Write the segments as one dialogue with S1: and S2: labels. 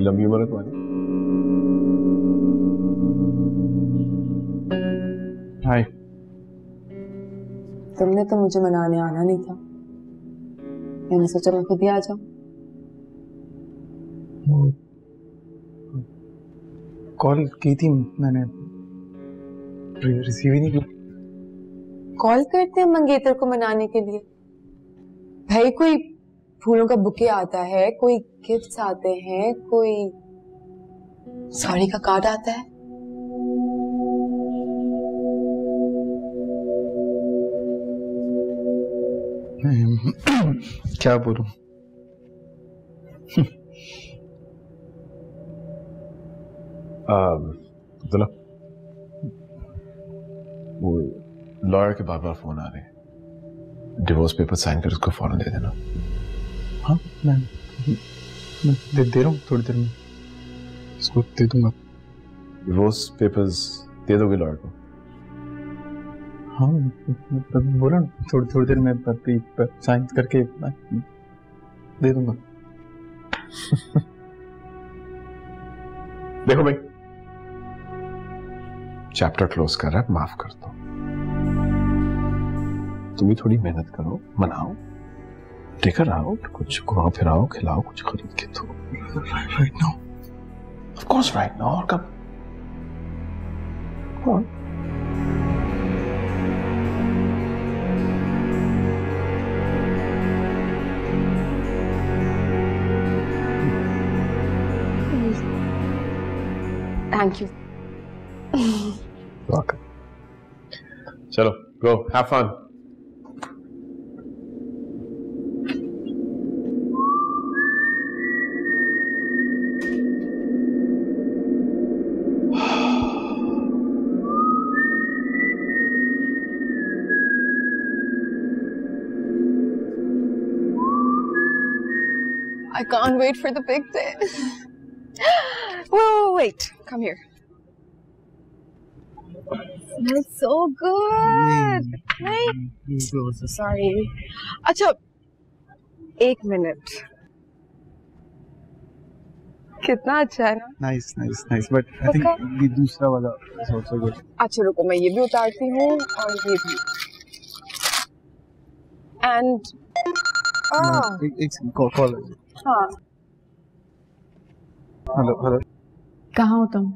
S1: बड़ी लंबी उम्र है तुम्हारी। हाय।
S2: तुमने तो मुझे मनाने आना नहीं था, मैंने सोचा मैं खुद ही आ जाऊं।
S3: कॉल की थी मैंने, रिसीव ही नहीं की।
S2: कॉल करते हैं मंगेतर को मनाने के लिए? भाई कोई फूलों का बुके आता है, कोई गिफ्ट्स आते हैं, कोई सॉरी का कार्ड आता है।
S3: क्या बोलूं?
S1: अब्दुल्ला, वो लॉयर के बार-बार फोन आ रहे हैं, डिवोर्स पेपर साइन कर उसको फौरन दे देना।
S3: हाँ, मैं दे रहा हूँ, थोड़ी देर में इसको दे दूंगा।
S1: डिवोर्स पेपर्स दे दोगे लॉयर को?
S3: हाँ, बोला ना, थोड़ी देर में साइन करके दे दूंगा।
S1: देखो भाई, चैप्टर क्लोज कर रहा है, माफ कर दो। तुम भी थोड़ी मेहनत करो, मनाओ, टेकर आओ, कुछ घुमाओ फिराओ, खिलाओ, कुछ खरीद के दो।
S3: Right now?
S1: Of course right now. और कब? कौन?
S2: Thank you.
S1: चलो, go, have fun.
S2: I can't wait for the big day. Whoa, wait, come here. Smells so good. Right? So sorry. अच्छा, एक मिनट। कितना अच्छा है ना?
S3: Nice nice nice, but I think ये दूसरा वाला इज आल्सो गुड।
S2: अच्छा रुको, मैं ये भी उतारती हूँ और ये भी। एंड
S3: एक कॉल।
S2: हाँ,
S3: हेलो।
S4: कहाँ हो तुम?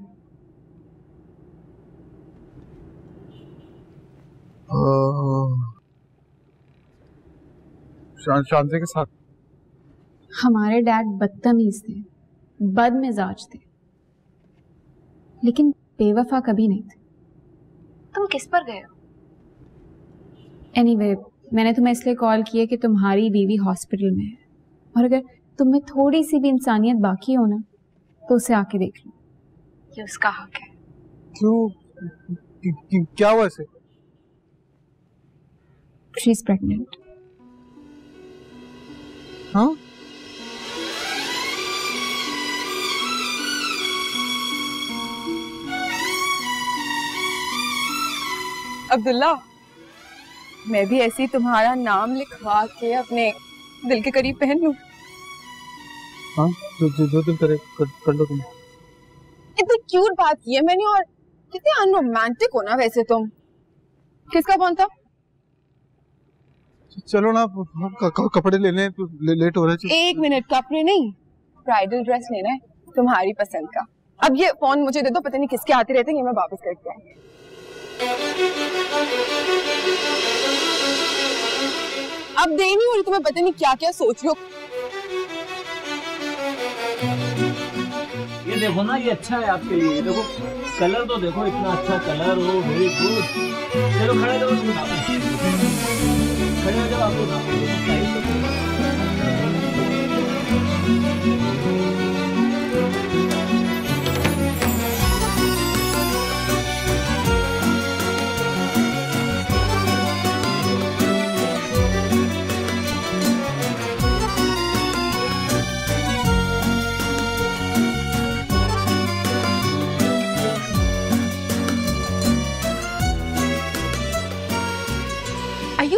S3: शांति के साथ।
S4: हमारे डैड बदतमीज थे, बदमिजाज थे, लेकिन बेवफा कभी नहीं थे।
S2: तुम किस पर गए हो?
S4: एनीवे, मैंने तुम्हें इसलिए कॉल किया कि तुम्हारी बीवी हॉस्पिटल में है, और अगर तुम में थोड़ी सी भी इंसानियत बाकी हो ना, तो उसे आके देख लो।
S2: ये उसका हक है।
S3: क्यों? क्या हुआ इसे?
S4: She is pregnant.
S3: हाँ?
S2: अब्दुल्ला, मैं भी ऐसी तुम्हारा नाम लिखवा के अपने दिल के करीब पहन लूं?
S3: हाँ, जो दिल करे कर लो तुम।
S2: इतनी क्यूट बात की है मैंने, और कितने अनरोमांटिक हो ना वैसे तुम। किसका फोन था?
S3: चलो ना, कपड़े लेने लेट हो रहे हैं।
S2: एक मिनट, कपड़े नहीं, ब्राइडल ड्रेस लेना है तुम्हारी पसंद का। अब ये फोन मुझे दे दो, पता नहीं किसके आते रहते हैं, ये मैं वापस करके आऊँ। अब दे नहीं हो रही तुम्हें, पता नहीं क्या क्या सोच रही हो।
S5: ये देखो ना, ये अच्छा है आपके लिए। देखो कलर तो देखो, इतना अच्छा कलर हो, वेरी गुड। चलो खड़े हो जाओ, खड़े हो जाओ, आपको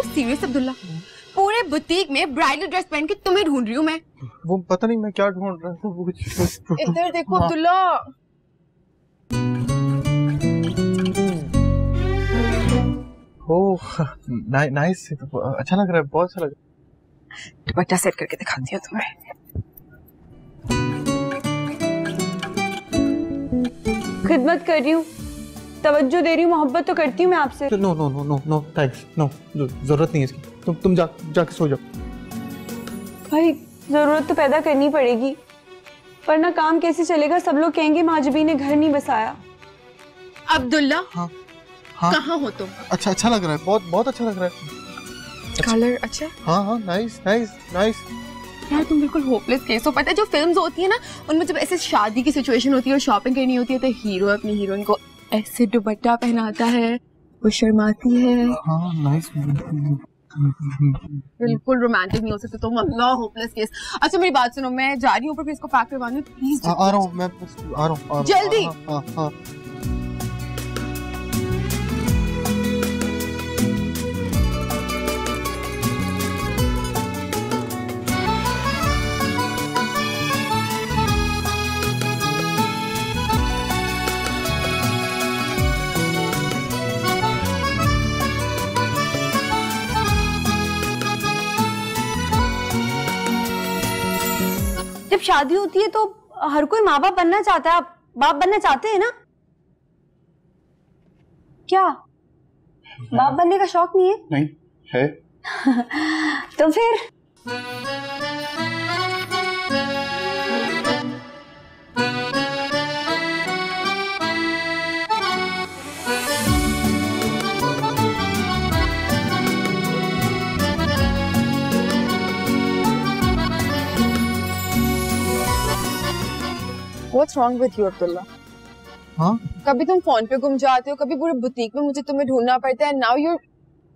S2: सीरियस अब्दुल्ला? पूरे बुटीक में ब्राइडल ड्रेस पहन के तुम्हें ढूंढ रही हूँ मैं।
S3: वो पता नहीं मैं क्या ढूंढ रहा था, वो कुछ
S2: इधर देखो अब्दुल्ला।
S3: ओह नाइस, अच्छा लग रहा है, बहुत अच्छा लग रहा है।
S2: दुपट्टा सेट करके दिखाती हूँ तुम्हें। खिदमत कर रही हूँ, तवज्जो दे रही हूँ, मोहब्बत तो करती हूँ मैं आपसे।
S3: No no no no no thanks, no जरूरत नहीं है इसकी। तुम जाके सो जाओ।
S2: भाई जरूरत तो पैदा करनी पड़ेगी, वरना काम कैसे चलेगा? सब लोग कहेंगे माजबी ने घर नहीं बसाया। अब्दुल्ला,
S3: हाँ हाँ
S2: कहाँ हो तुम?
S3: अच्छा लग रहा है, बहुत अच्छा लग रहा है।
S2: कलर अच्छा?
S3: हाँ नाइस नाइस नाइस।
S2: यार तुम बिल्कुल होपलेस केस हो। पता है जो फिल्म्स होती है ना, उनमें जब ऐसे शादी की सिचुएशन होती है और शॉपिंग करनी होती है तो हीरो अपनी हीरोइन को ऐसे दुपट्टा पहनाता है, वो शर्माती है।
S3: हाँ नाइस।
S2: बिल्कुल रोमांटिक नहीं हो सकते तुम। अल्लाह होपलेस केस। अच्छा मेरी बात सुनो, मैं जा रही हूँ ऊपर, फिर इसको पैक करवाने प्लीज।
S3: आ रहा हूँ मैं, आ रहा हूँ
S2: जल्दी।
S3: हाँ।
S6: जब शादी होती है तो हर कोई माँ बाप बनना चाहता है। आप बाप बनना चाहते हैं ना? क्या बाप बनने का शौक नहीं है?
S3: नहीं है।
S6: तो फिर
S2: What's wrong with you, Abdullah?
S3: हाँ?
S2: कभी तुम फोन पे गुम जाते हो, कभी पूरे बुटीक में मुझे तुम्हें ढूंढना पड़ता है। Now you're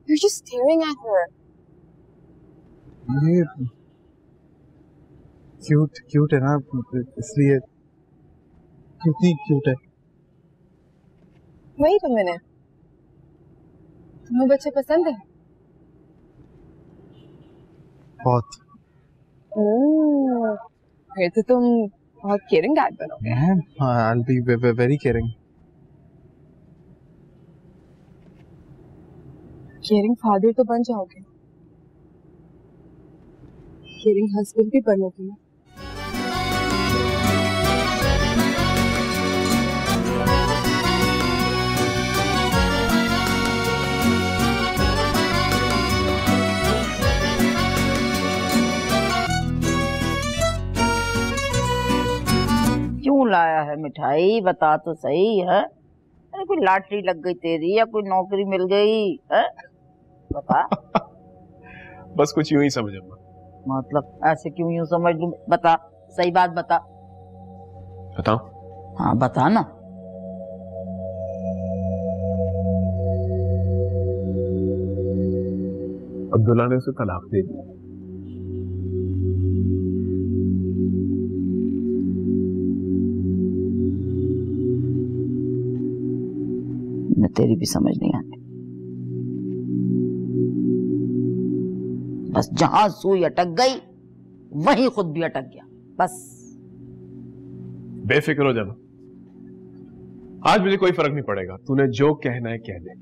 S2: just staring at her.
S3: ये क्यूट है ना, इसलिए कितनी क्यूट है।
S2: Wait a minute. तुम्हें बच्चे पसंद है?
S3: बहुत।
S2: फिर तो तुम बहुत केयरिंग डैड बनोगे।
S3: I'll be very caring.
S2: Caring father तो बन जाओगे, केयरिंग हस्बैंड भी बनोगे।
S7: क्यों लाया है मिठाई, बता तो सही है। अरे कोई लॉटरी लग गई तेरी या कोई नौकरी मिल गई है? बता।
S1: बस कुछ यूं ही समझ अम्मा।
S7: मतलब ऐसे क्यों यूं समझ लूं? बता, सही बात बता।
S1: बताओ।
S7: हाँ बता ना।
S1: अब्दुल्ला ने उसे तलाक दे दी।
S7: तेरी भी समझ नहीं आती। बस जहां सुई अटक गई वहीं खुद भी अटक गया। बस
S1: बेफिक्र हो जाना, आज मुझे कोई फर्क नहीं पड़ेगा। तूने जो कहना है कह दे।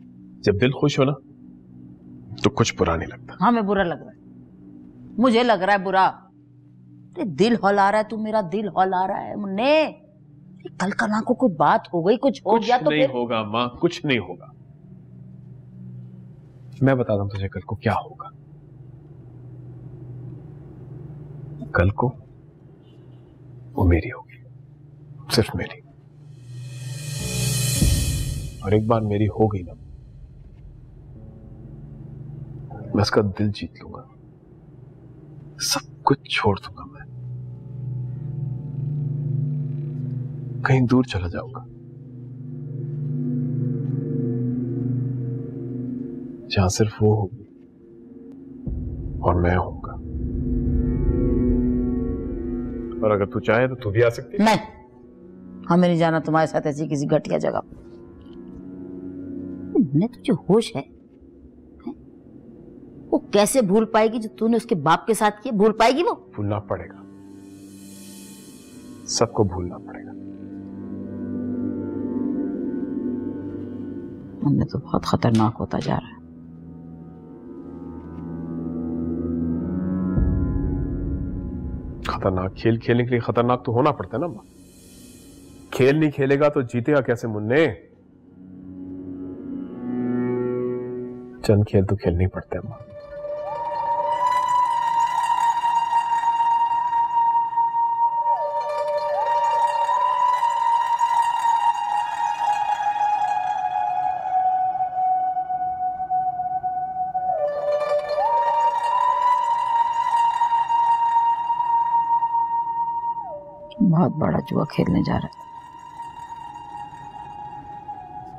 S1: जब दिल खुश हो ना तो कुछ बुरा नहीं लगता।
S7: हाँ मैं बुरा लग रहा है, मुझे लग रहा है बुरा। दिल हौला रहा है, तू मेरा दिल हौला रहा है मुन्ने। कल कल को कोई बात हो गई, कुछ हो गया तो
S1: नहीं
S7: फिर
S1: होगा माँ, कुछ नहीं होगा। मैं बताता हूं तुझे कल को क्या होगा। कल को वो मेरी होगी, सिर्फ मेरी। और एक बार मेरी हो गई ना, मैं उसका दिल जीत लूंगा, सब कुछ छोड़ दूंगा। मैं कहीं दूर चला जाऊंगा, जहां सिर्फ वो होगी और मैं होऊंगा। और अगर तू चाहे तो तू भी आ सकती है।
S7: नहीं, हमें नहीं जाना तुम्हारे साथ ऐसी किसी घटिया जगह। मुन्ने तुझे होश है? वो कैसे भूल पाएगी जो तूने उसके बाप के साथ किया? भूल पाएगी वो?
S1: भूलना पड़ेगा, सबको भूलना पड़ेगा।
S7: मुन्ने तो बहुत खतरनाक होता जा रहा है।
S1: खतरनाक खेल खेलने के लिए खतरनाक तो होना पड़ता है ना मां। खेल नहीं खेलेगा तो जीतेगा कैसे मुन्ने? चंद खेल तो खेलने ही पड़ते हैं मां।
S7: बहुत बड़ा जुआ खेलने जा रहा है।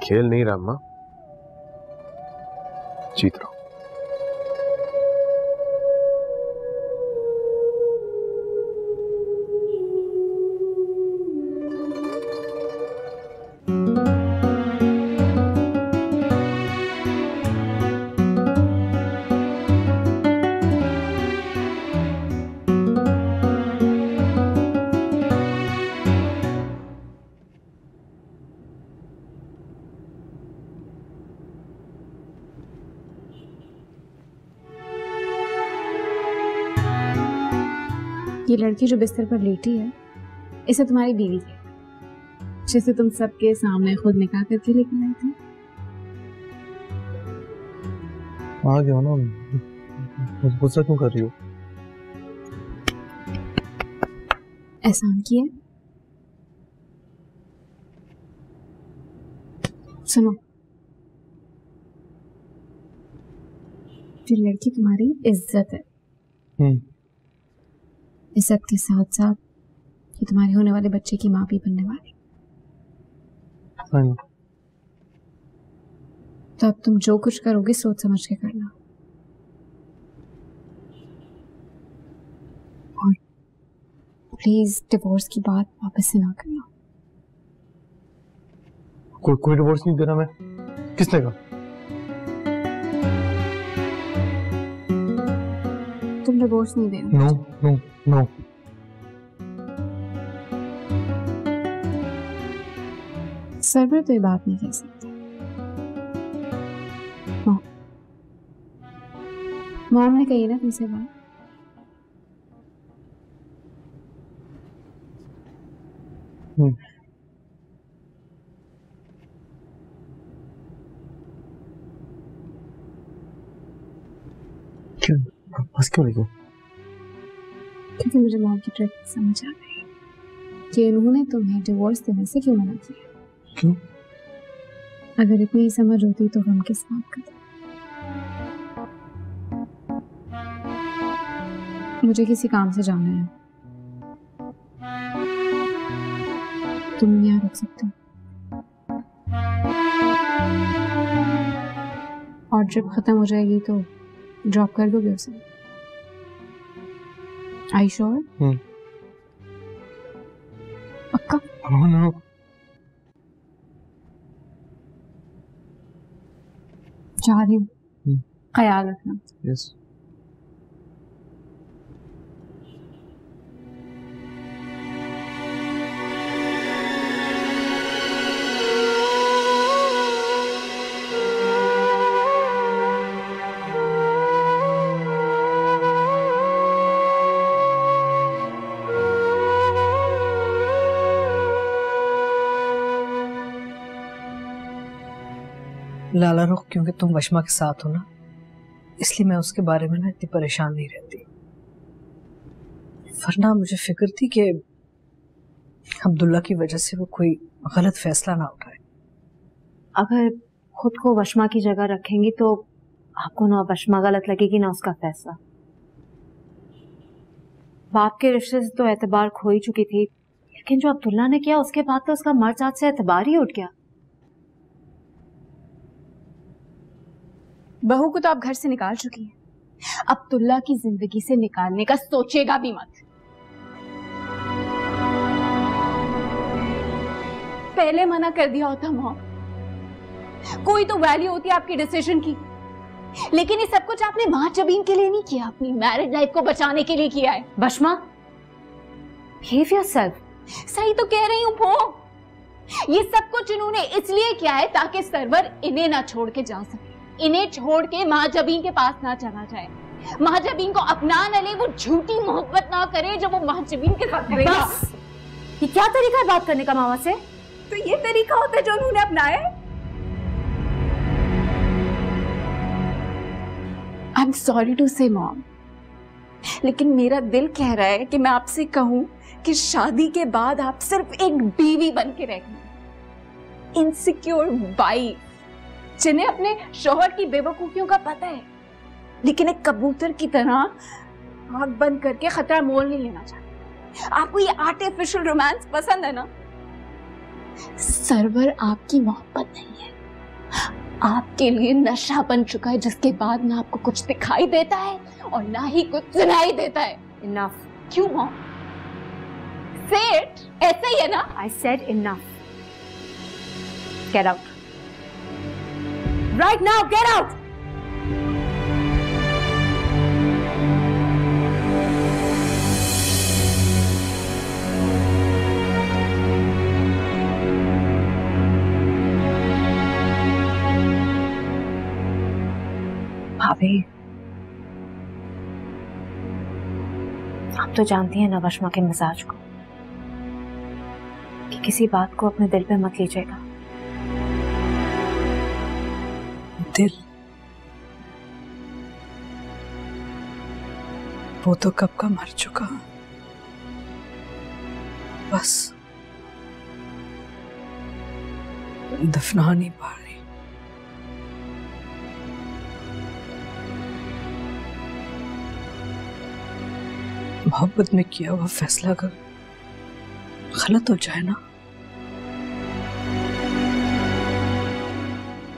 S1: खेल नहीं रहा मां, जीत रहा हूं।
S4: ये लड़की जो बिस्तर पर लेटी है, इसे तुम्हारी बीवी है, जिसे तुम सबके सामने खुद निकाह करके लेकर आए थे।
S3: आ गया ना, गुस्सा क्यों कर रही हो?
S4: एहसान किया। सुनो, ये लड़की तुम्हारी इज्जत है। इज्जत के साथ साथ ये तुम्हारे होने वाले बच्चे की माँ भी बनने वाली। तो अब तुम जो कुछ करोगे सोच समझ के करना, और प्लीज डिवोर्स की बात वापस से ना करना।
S3: कोई डिवोर्स नहीं देना मैं। किसने कहा?
S4: तुम डिवोर्स नहीं देना।
S3: No no no.
S4: सरवर तो ये बात नहीं कह सकते। मॉम ने कही ना तुमसे बात।
S3: क्यों बस क्यों नहीं?
S4: क्योंकि मुझे मॉम की ट्रिक समझ आ गई कि उन्होंने तुम्हें डिवोर्स देने से क्यों मना किया।
S3: क्यों?
S4: अगर इतनी ही समझ होती तो हम किस बात का? मुझे किसी काम से जाना है, तुम यहाँ रुक सकते हो, और ट्रिप खत्म हो जाएगी तो ड्रॉप कर दोगे उसे? Are you sure? पक्का?
S3: नो।
S4: जा रही हूँ, ख्याल रखना।
S3: यस।
S8: लाला रुख, क्योंकि तुम वशमा के साथ हो ना, इसलिए मैं उसके बारे में ना इतनी परेशान नहीं रहती। वरना मुझे फिक्र थी कि अब्दुल्ला की वजह से वो कोई गलत फैसला ना उठाए।
S6: अगर खुद को वशमा की जगह रखेंगी तो आपको ना वशमा गलत लगेगी ना उसका फैसला। बाप के रिश्ते से तो एतबार खो ही चुकी थी, लेकिन जो अब्दुल्ला ने किया उसके बाद तो उसका मर्द जात से एतबार ही उठ गया।
S4: बहू को तो आप घर से निकाल चुकी हैं, अब्दुल्ला की जिंदगी से निकालने का सोचेगा भी मत। पहले मना कर दिया होता मॉम, कोई तो वैल्यू होती आपके डिसीजन की। लेकिन ये सब कुछ आपने माँ जबीन के लिए नहीं किया, अपनी मैरिड लाइफ को बचाने के लिए किया है।
S6: बशमा, behave yourself।
S4: सही तो कह रही हूँ वो। ये सब कुछ इन्होंने इसलिए किया है ताकि सरवर इन्हें ना छोड़ के जा सके, इन्हें छोड़ के माँ जबीन के पास ना चला जाए, माँ जबीन को अपना न ले, वो झूठी मोहब्बत ना करे जो वो माँ जबीन के साथ करेगा।
S6: बस, ये क्या तरीका है बात करने का मामा से?
S4: तो ये तरीका होता है जो उन्होंने अपनाया है। आई एम सॉरी टू से मॉम, लेकिन मेरा दिल कह रहा है कि मैं आपसे कहूं कि शादी के बाद आप सिर्फ एक बीवी बन के रह गई, इनसिक्योर वाइफ जिन्हें अपने शौहर की बेवकूफियों का पता है, लेकिन एक कबूतर की तरह आंख बंद करके खतरा मोल नहीं लेना चाहती। आपको ये आर्टिफिशियल रोमांस पसंद है ना? सरवर आपकी मोहब्बत नहीं है, आपके लिए नशा बन चुका है, जिसके बाद ना आपको कुछ दिखाई देता है और ना ही कुछ सुनाई देता है।
S6: Enough।
S4: क्यों मॉम? Say it, ऐसा ही है ना?
S6: I said enough। Get out। Right now, get out। भाभी, आप तो जानती हैं ना बशमा के मिजाज को, कि किसी बात को अपने दिल पे मत लीजिएगा।
S8: दिल? वो तो कब का मर चुका, बस दफना नहीं पा रही। मोहब्बत में किया हुआ फैसला अगर गलत हो जाए ना,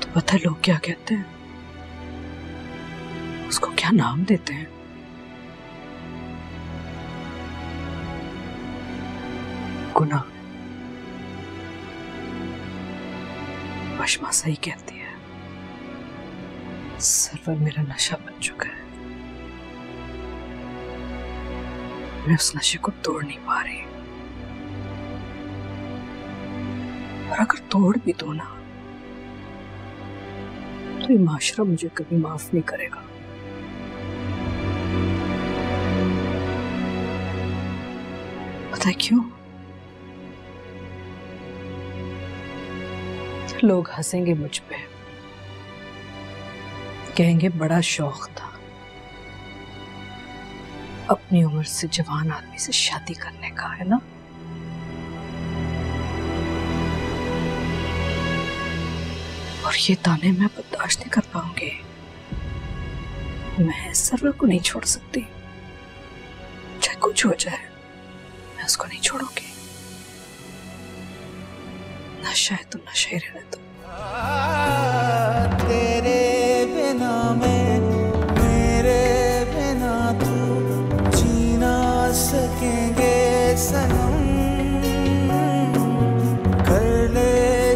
S8: तो पता है लोग क्या कहते हैं, उसको क्या नाम देते हैं? गुनाह। बशमा सही कहती है, सरवर मेरा नशा बन चुका है, मैं उस नशे को तोड़ नहीं पा रही, और अगर तोड़ भी दो ना, तो ये माशरा मुझे कभी माफ नहीं करेगा। पता है क्यों? लोग हंसेंगे मुझ पे, कहेंगे बड़ा शौक था अपनी उम्र से जवान आदमी से शादी करने का, है ना? और ये ताने मैं बर्दाश्त नहीं कर पाऊंगी। मैं सरवर को नहीं छोड़ सकती, चाहे कुछ हो जाए, मैं उसको नहीं छोड़ूंगी। नशा है तो नशा ही रहने दो।
S9: तेरे बिना मैं, मेरे बिना तू, जी ना सकेंगे सनम। कर ले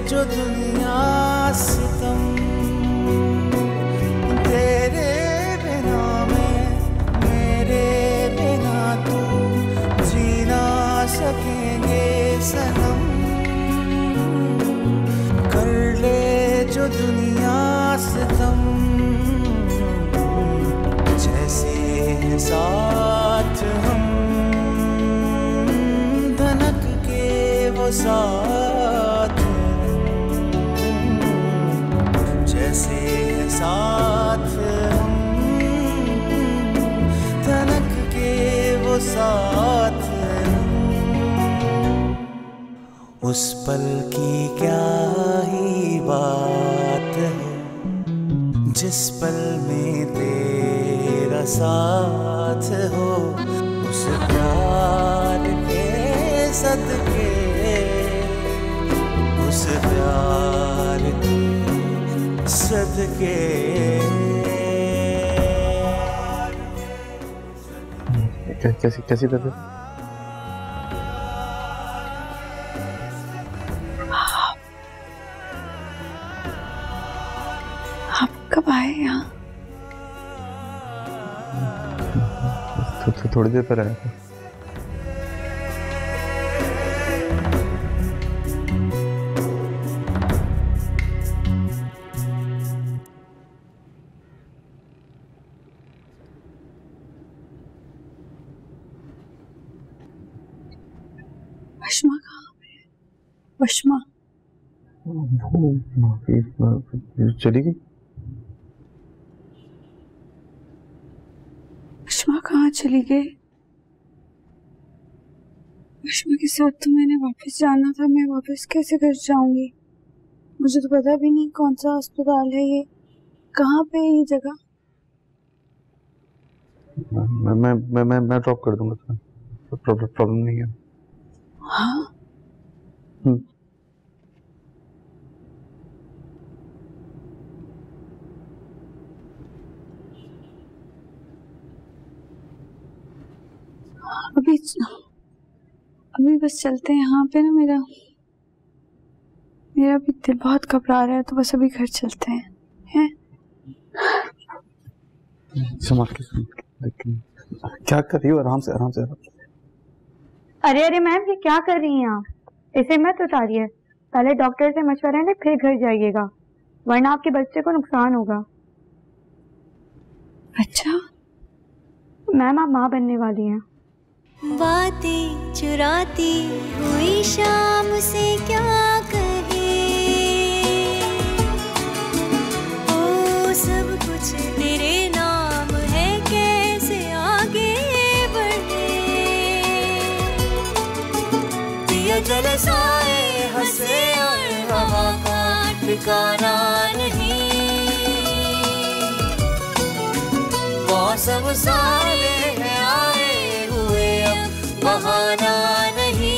S9: जो दुनिया सितम, तेरे बिना मैं, मेरे बिना तू, जी ना सकेंगे सनम। जो दुनिया सितम, जैसे हैं साथ हम, धनक के वो साथ, जैसे हैं साथ हम, धनक के वो साथ। उस पल की क्या ही बात है, जिस पल में तेरा साथ हो। उस प्यार के सदके, उस प्यार के सदके।
S1: कैसी तबीयत?
S2: कब आए यहाँ?
S3: तो थोड़ी देर पर आया था।
S2: वशमा कहाँ पे? वशमा
S3: चली गई।
S2: वशमा कहाँ चली गई? वशमा के साथ तो मैंने वापस जाना था, मैं वापस कैसे घर जाऊंगी? मुझे तो पता भी नहीं कौन सा अस्पताल है ये, कहाँ पे है ये जगह?
S3: मैं ड्रॉप कर दूंगा तुम्हें, प्रॉब्लम नहीं है।
S2: हाँ अभी बस चलते हैं। यहाँ पे ना मेरा भी दिल बहुत घबरा रहा है, तो बस अभी घर चलते हैं।
S3: क्या कर रही हो? आराम से आराम से।
S6: अरे मैम, ये क्या कर रही हैं आप? इसे मत उतारिए, पहले डॉक्टर से मशवरा लें फिर घर जाइएगा, वरना आपके बच्चे को नुकसान होगा।
S2: अच्छा
S6: मैम, आप माँ बनने वाली हैं।
S10: बातें चुराती हुई शाम से क्या कहे, ओ सब कुछ तेरे नाम है, कैसे आगे बढ़े। दिया जलसाए हंसे और हवा का ठिकाना नहीं, मौसम सारे हैं आए हुए, अब बहाना नहीं।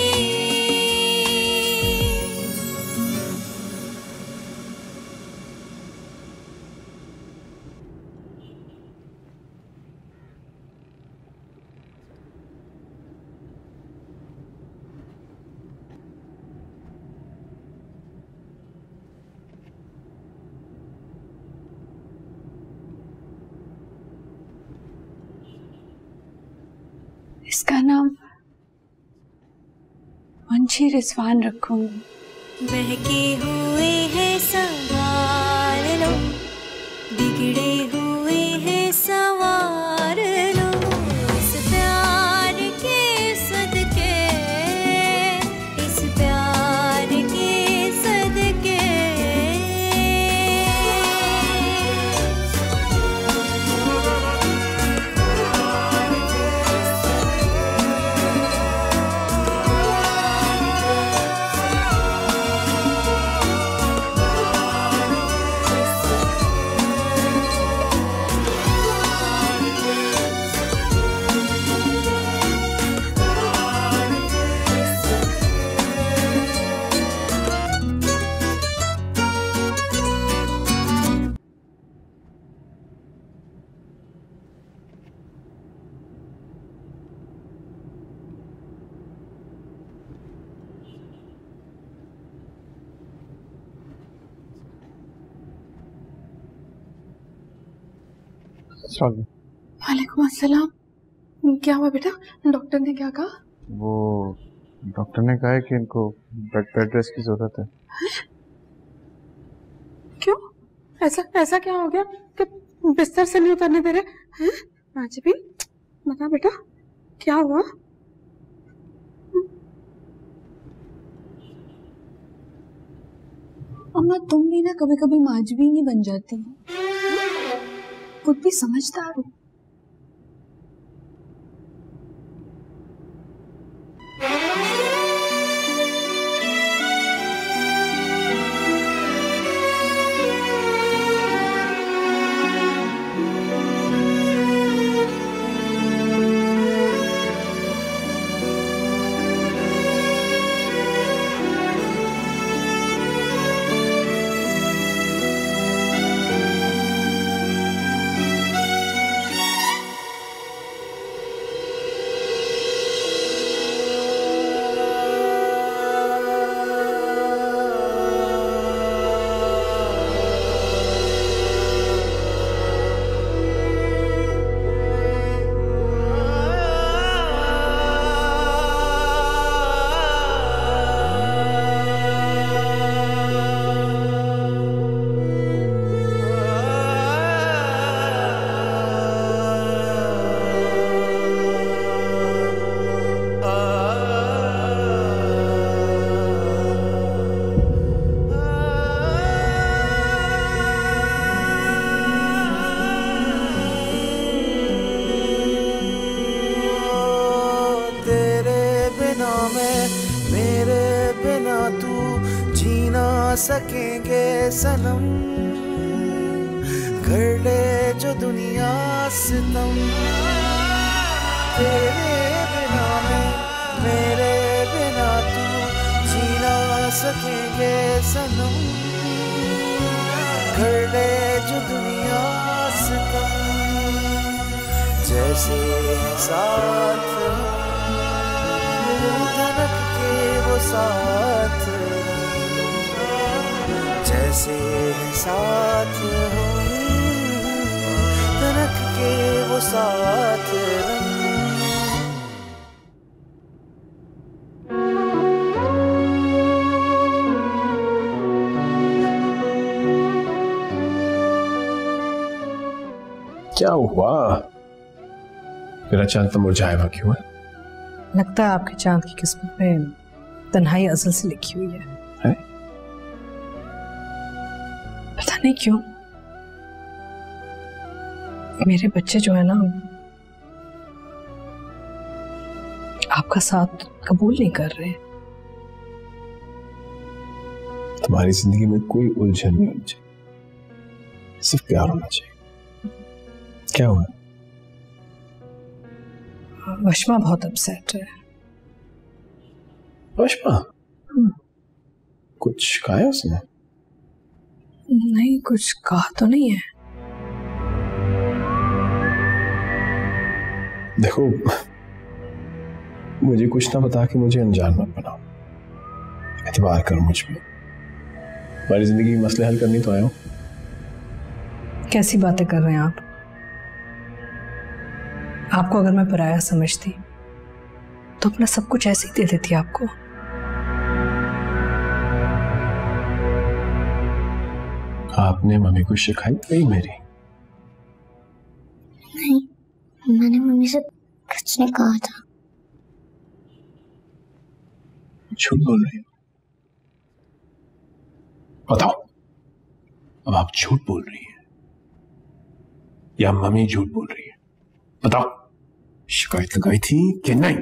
S2: इसका नाम मुंशी रिजवान रखूंगी।
S10: बहके हुए हैं सवार लो, बिगड़े हुए हैं सवार लो, इस प्यार के सदके, इस प्यार के सदके।
S2: वालेकुम अस्सलाम। क्या हुआ बेटा? डॉक्टर ने क्या कहा?
S3: वो डॉक्टर ने कहा है कि इनको बेड रेस्ट की जरूरत है।
S2: क्यों? ऐसा क्या हो गया कि बिस्तर से नहीं उतरने दे रहे हैं? नाजिबीन बता बेटा, क्या हुआ? अम्मा तुम भी ना कभी कभी माजबीन ही बन जाती हो, खुद भी समझदार हो।
S9: सकेंगे सनम, कर ले जो दुनिया सितम। तेरे बिना मैं, मेरे बिना तू, जीना सकेंगे सनम, कर ले जो दुनिया सितम। जैसे साथ धड़क के वो साथ, जैसे साथ हो धड़क के वो साथ।
S1: क्या हुआ? मेरा चांद तो मुरझाया हुआ क्यों है?
S8: लगता है आपके चांद की किस्मत में तन्हाई अज़ल से लिखी हुई है। पता नहीं क्यों मेरे बच्चे जो है ना, आपका साथ कबूल नहीं कर रहे।
S1: तुम्हारी जिंदगी में कोई उलझन नहीं होनी चाहिए, सिर्फ प्यार होना चाहिए। क्या हुआ?
S8: वशमा बहुत अपसेट है।
S1: वशमा? कुछ कहा है उसने?
S8: नहीं, कुछ कहा तो नहीं है।
S1: देखो, मुझे कुछ ना बता के मुझे अनजान मत बनाओ। एतबार करो मुझ पे। हमारी जिंदगी के मसले हल करनी तो आया हूं।
S8: कैसी बातें कर रहे हैं आप? आपको अगर मैं पराया समझती तो अपना सब कुछ ऐसे ही दे देती आपको।
S1: आपने मम्मी को शिकायत की मेरी?
S11: नहीं, मैंने मम्मी से कुछ नहीं कहा था।
S1: झूठ बोल रही हो? बताओ, अब आप झूठ बोल रही हैं या मम्मी झूठ बोल रही है? बताओ, शिकायत लगाई थी कि नहीं?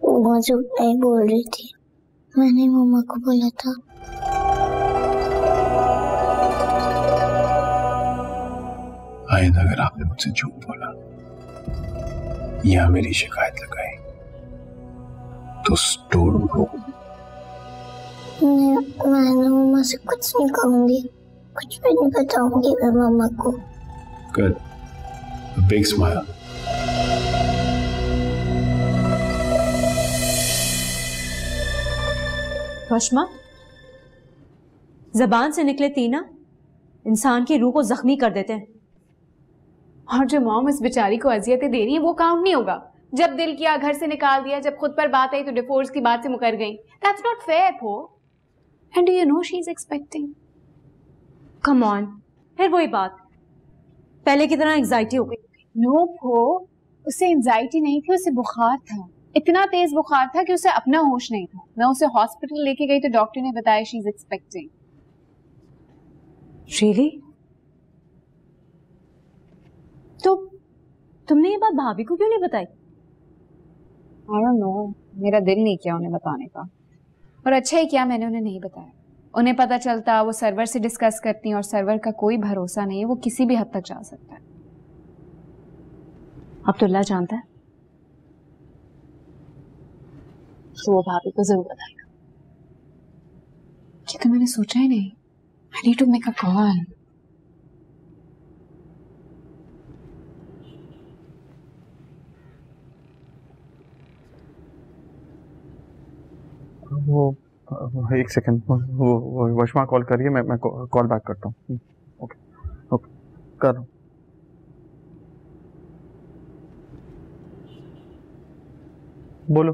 S11: वो झूठ नहीं बोल रही थी, मैंने मम्मा को बोला था।
S1: आइंदा अगर आपने मुझसे झूठ बोला या मेरी शिकायत लगाई तो स्टोर रूम।
S11: मैं मम्मा से कुछ नहीं कहूंगी, कुछ भी नहीं बताऊंगी मैं मम्मा को।
S1: Good, big smile.
S12: वशमा, जबान से निकले तीना इंसान की रूह को जख्मी कर देते हैं।
S2: और जो मॉम इस बेचारी को अजियतें दे रही है वो काउंट नहीं होगा। जब दिल किया घर से निकाल दिया, जब खुद पर बात आई तो डिवोर्स की बात से मुकर गई। दैट्स नॉट फेयर पो। And do you know she is expecting.
S12: Come on, फिर वही बात, पहले की तरह एंजाइटी हो गई।
S2: नो पो, उसे एंजाइटी नहीं थी, उसे बुखार था। इतना तेज बुखार था कि उसे अपना होश नहीं था। मैं उसे हॉस्पिटल लेके गई तो डॉक्टर ने बताया शी इज एक्सपेक्टिंग।
S12: रियली? तो तुमने ये बात भाभी को क्यों नहीं बताई?
S2: I don't know, मेरा दिल नहीं किया उन्हें बताने का। और अच्छा ही किया मैंने उन्हें नहीं बताया। उन्हें पता चलता वो सर्वर से डिस्कस करती हैं, और सर्वर का कोई भरोसा नहीं है, वो किसी भी हद तक जा सकता है।
S12: अब्दुल्ला जानता है
S2: तो वो भाभी को जरूर बताएगा। ये तो मैंने सोचा ही नहीं। I need to make a call.
S3: वो एक सेकंड, वो वशमा कॉल करिए, मैं कॉल बैक करता हूँ। ओके ओके, कर रहा हूँ। बोलो।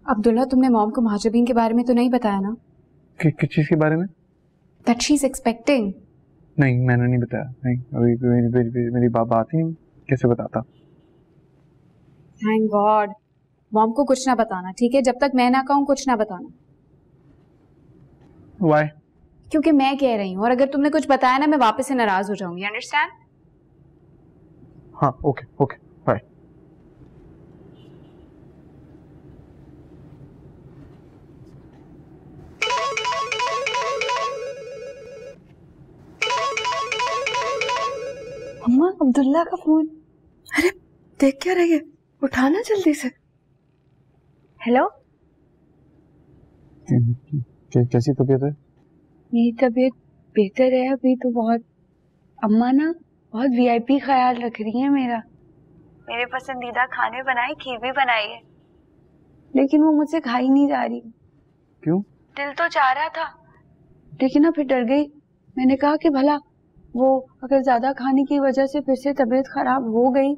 S2: अब्दुल्ला, तुमने मॉम को महाजबीन के बारे में तो नहीं बताया ना?
S3: किस चीज के बारे में?
S2: That she is expecting.
S3: नहीं, मैंने नहीं बताया। नहीं, अभी मेरी बात ही नहीं, कैसे बताता?
S2: Thank God. मॉम को कुछ ना बताना, ठीक है? जब तक मैं ना कहूँ कुछ ना बताना।
S3: Why?
S2: क्योंकि मैं कह रही हूँ, और अगर तुमने कुछ बताया ना मैं वापस से नाराज हो जाऊंगी। अंडरस्टैंड?
S3: हाँ, ओके ओके, बाय।
S2: अब्दुल्ला का फोन। अरे देख क्या रही है, उठाना जल्दी से। हेलो,
S3: कैसी तबीयत है?
S2: मेरी तबीयत बेहतर है अभी तो बहुत। अम्मा ना बहुत वीआईपी ख्याल रख रही है मेरा। मेरे पसंदीदा खाने बनाए, खीर भी बनाई है, लेकिन वो मुझसे खाई नहीं जा रही।
S3: क्यों?
S2: दिल तो चाह रहा था, लेकिन ना फिर डर गई। मैंने कहा कि भला वो अगर ज्यादा खाने की वजह से फिर से तबीयत खराब हो गई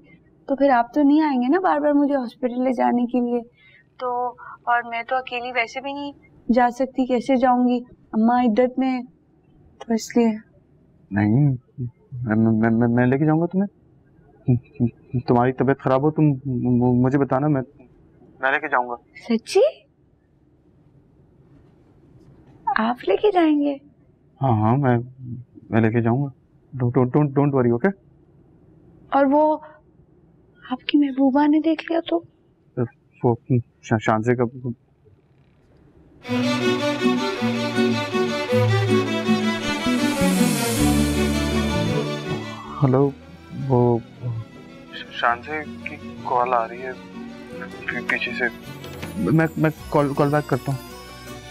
S2: तो फिर आप तो नहीं आएंगे ना बार बार मुझे हॉस्पिटल ले जाने के लिए। तो और मैं तो अकेली वैसे भी नहीं जा सकती, कैसे जाऊंगी, अम्मा इद्दत में, तो इसलिए।
S3: नहीं, मैं लेके जाऊंगा तुम्हें। तुम्हारी तबीयत खराब हो तुम मुझे बताना, मैं लेके जाऊंगा।
S2: सच्ची? आप लेके जाएंगे?
S3: हाँ, मैं लेके जाऊंगा। Don't worry, okay?
S2: और वो आपकी महबूबा ने देख लिया तो?
S3: वो शांति का। हेलो, वो शांति की कॉल आ रही है पीछे से। मैं कॉल बैक करता हूँ,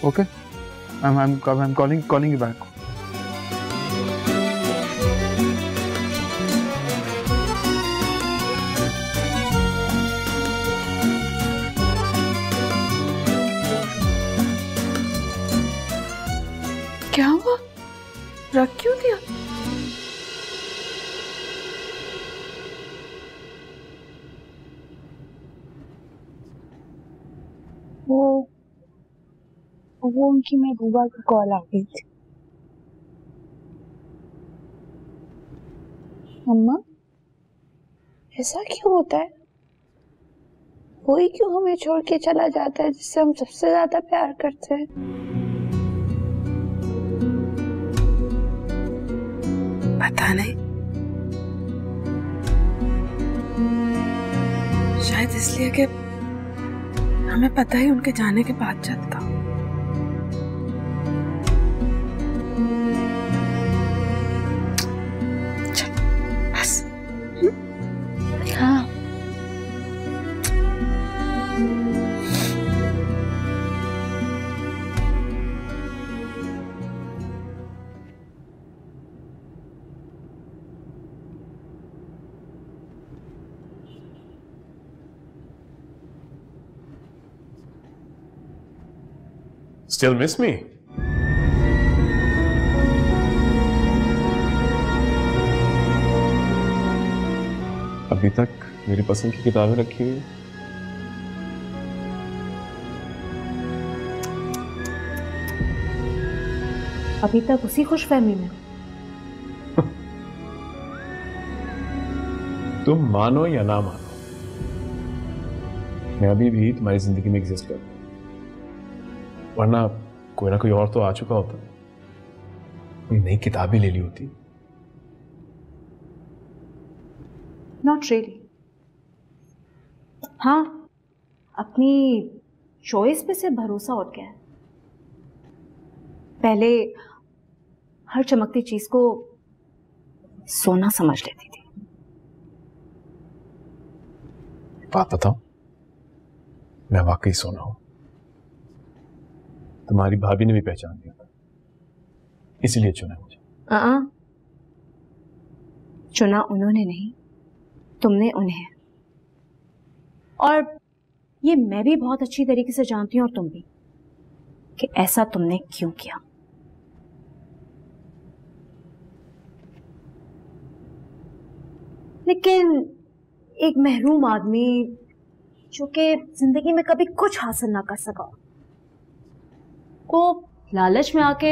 S3: okay? I'm calling you back.
S2: क्या हुआ? रख क्यों दिया? वो उनकी महबूबा की कॉल आ गई थी। अम्मा, ऐसा क्यों होता है? कोई क्यों हमें छोड़ के चला जाता है जिससे हम सबसे ज्यादा प्यार करते हैं? पता नहीं, शायद इसलिए कि हमें पता ही उनके जाने के बाद चलता। बस हाँ,
S1: Still miss me? अभी तक मेरी पसंद की किताबें रखी हुई।
S12: अभी तक उसी खुशफहमी में।
S1: तुम मानो या ना मानो, मैं अभी भी तुम्हारी जिंदगी में एग्जिस्ट करता हूं, वरना कोई ना कोई और तो आ चुका होता, कोई नई किताब ही ले ली होती।
S12: Not really. हाँ, अपनी चॉइस पे से भरोसा उठ गया है। पहले हर चमकती चीज को सोना समझ लेती थी।
S1: बात बताओ, मैं वाकई सोना हूं। तुम्हारी भाभी ने भी पहचान लिया था, इसीलिए चुना मुझे।
S12: चुना उन्होंने नहीं, तुमने उन्हें। और ये मैं भी बहुत अच्छी तरीके से जानती हूं, और तुम भी, कि ऐसा तुमने क्यों किया। लेकिन एक महरूम आदमी जो कि जिंदगी में कभी कुछ हासिल ना कर सका, को लालच में आके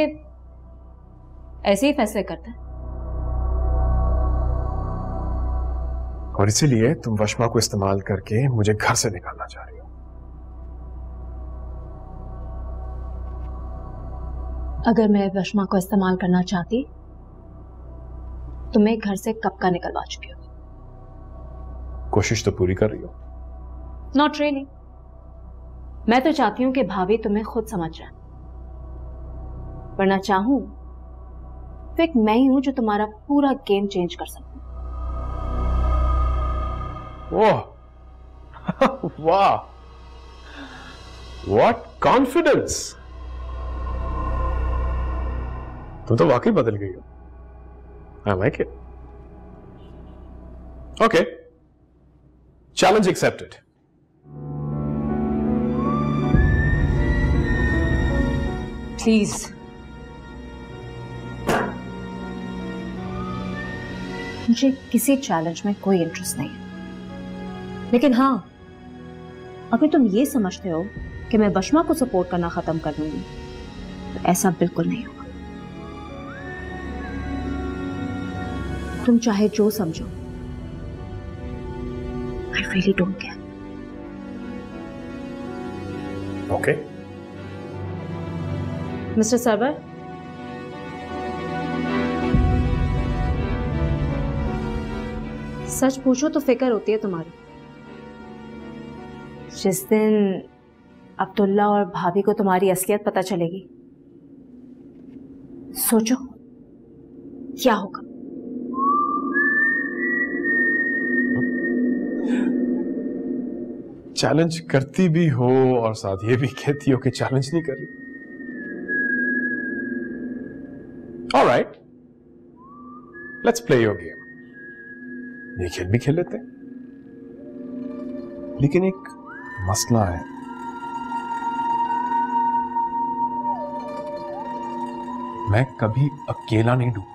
S12: ऐसे ही फैसले करते हैं।
S1: और इसीलिए तुम वशमा को इस्तेमाल करके मुझे घर से निकालना चाह रही हो।
S12: अगर मैं वशमा को इस्तेमाल करना चाहती तो मैं घर से कब का निकलवा चुकी होती।
S1: कोशिश तो पूरी कर रही हो।
S12: Not really. मैं तो चाहती हूं कि भाभी तुम्हें खुद समझ जाए, वरना चाहूं तो एक मैं ही हूं जो तुम्हारा पूरा गेम चेंज कर सकती हूं।
S1: ओह वाह, व्हाट कॉन्फिडेंस। तुम तो वाकई बदल गई हो। I like it. Okay, challenge accepted.
S12: Please मुझे किसी चैलेंज में कोई इंटरेस्ट नहीं है, लेकिन हाँ, अगर तुम ये समझते हो कि मैं बशमा को सपोर्ट करना खत्म कर दूंगी तो ऐसा बिल्कुल नहीं होगा। तुम चाहे जो समझो, I really don't care.
S1: Okay
S12: mister Sarwar, सच पूछो तो फिक्र होती है तुम्हारी। जिस दिन अब्दुल्ला और भाभी को तुम्हारी असलियत पता चलेगी, सोचो क्या होगा।
S1: चैलेंज करती भी हो और साथ ये भी कहती हो कि चैलेंज नहीं कर रही। Alright, let's play your game. ये खेल भी खेल लेते हैं, लेकिन एक मसला है। मैं कभी अकेला नहीं डूबता।